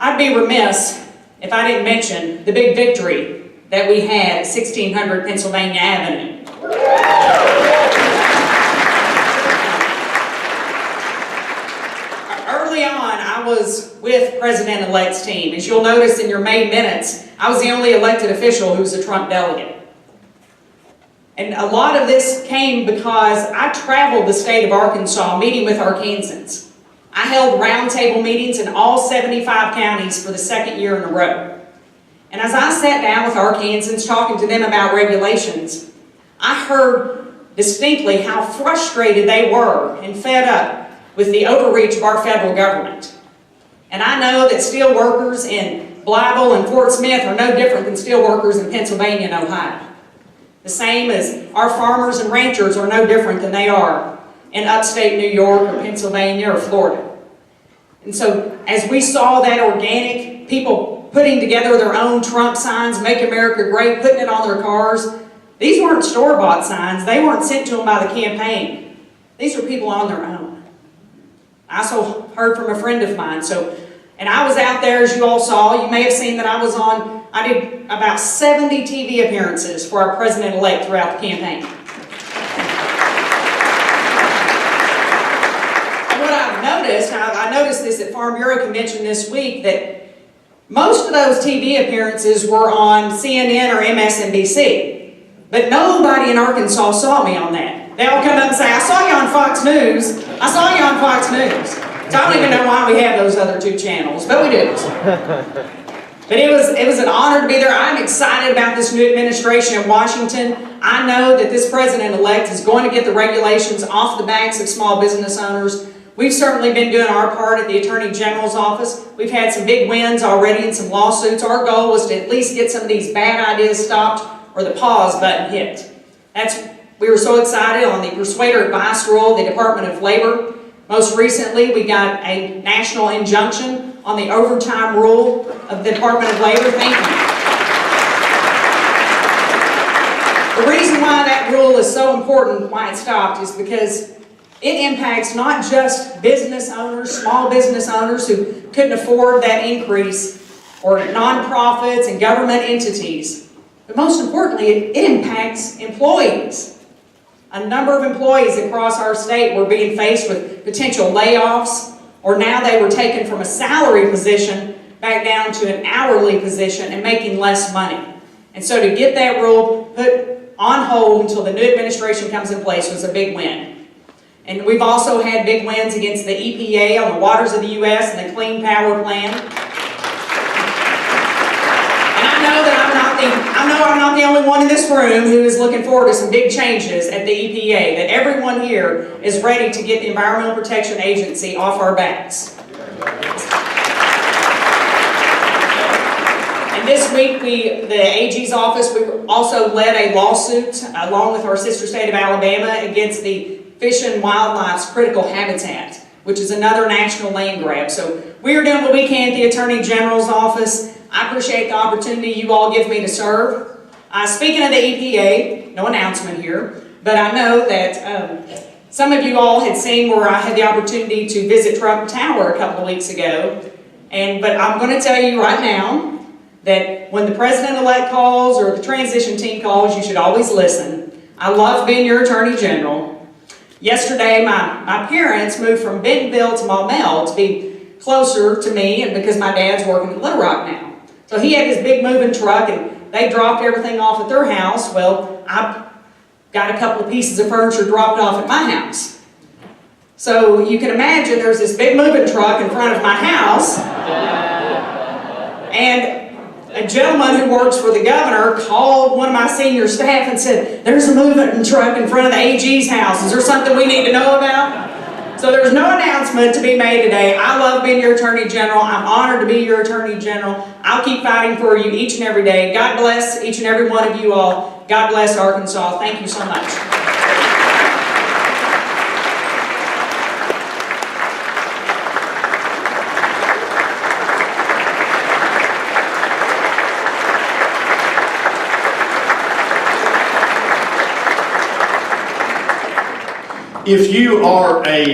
I'd be remiss if I didn't mention the big victory that we had at 1600 Pennsylvania Avenue. Early on, I was with President-elect's team. As you'll notice in your May minutes, I was the only elected official who was a Trump delegate. And a lot of this came because I traveled the state of Arkansas meeting with Arkansans. I held roundtable meetings in all 75 counties for the second year in a row. And as I sat down with Arkansans talking to them about regulations, I heard distinctly how frustrated they were and fed up with the overreach of our federal government. And I know that steel workers in Blytheville and Fort Smith are no different than steel workers in Pennsylvania and Ohio. The same as our farmers and ranchers are no different than they are in upstate New York or Pennsylvania or Florida. And so as we saw that organic, people putting together their own Trump signs, Make America Great, putting it on their cars, these weren't store-bought signs. They weren't sent to them by the campaign. These were people on their own. I also heard from a friend of mine. And I was out there, as you all saw. You may have seen that I did about 70 TV appearances for our president-elect throughout the campaign. And what I've noticed, I noticed this at Farm Bureau Convention this week, that most of those TV appearances were on CNN or MSNBC. But nobody in Arkansas saw me on that. They all come up and say, I saw you on Fox News. I saw you on Fox News. So I don't even know why we have those other two channels, but we do. But it was an honor to be there. I'm excited about this new administration in Washington. I know that this president-elect is going to get the regulations off the backs of small business owners. We've certainly been doing our part at the Attorney General's office. We've had some big wins already in some lawsuits. Our goal was to at least get some of these bad ideas stopped or the pause button hit. We were so excited on the Persuader Advice Rule, the Department of Labor. Most recently, we got a national injunction on the overtime rule of the Department of Labor. Thank you. The reason why that rule is so important, why it stopped, is because it impacts not just business owners, small business owners who couldn't afford that increase, or nonprofits and government entities, but most importantly, it impacts employees. A number of employees across our state were being faced with potential layoffs, or now they were taken from a salary position back down to an hourly position and making less money. And so to get that rule put on hold until the new administration comes in place was a big win. And we've also had big wins against the EPA on the waters of the U.S. and the Clean Power Plan. And I know I'm not the only one in this room who is looking forward to some big changes at the EPA, that everyone here is ready to get the Environmental Protection Agency off our backs. And this week, the AG's office, we also led a lawsuit, along with our sister state of Alabama, against the Fish and Wildlife's Critical Habitat, which is another national land grab. So we are doing what we can at the Attorney General's office. I appreciate the opportunity you all give me to serve. Speaking of the EPA, no announcement here, but I know that some of you all had seen where I had the opportunity to visit Trump Tower a couple of weeks ago. But I'm going to tell you right now that when the president-elect calls or the transition team calls, you should always listen. I love being your Attorney General. Yesterday, my parents moved from Bentonville to Maumelle to be closer to me, and because my dad's working in Little Rock now. So he had his big moving truck, and they dropped everything off at their house. Well, I got a couple of pieces of furniture dropped off at my house. So you can imagine there's this big moving truck in front of my house, and a gentleman who works for the governor called one of my senior staff and said, there's a moving truck in front of the AG's house. Is there something we need to know about? So there's no announcement to be made today. I love being your Attorney General. I'm honored to be your Attorney General. I'll keep fighting for you each and every day. God bless each and every one of you all. God bless Arkansas. Thank you so much. If you are a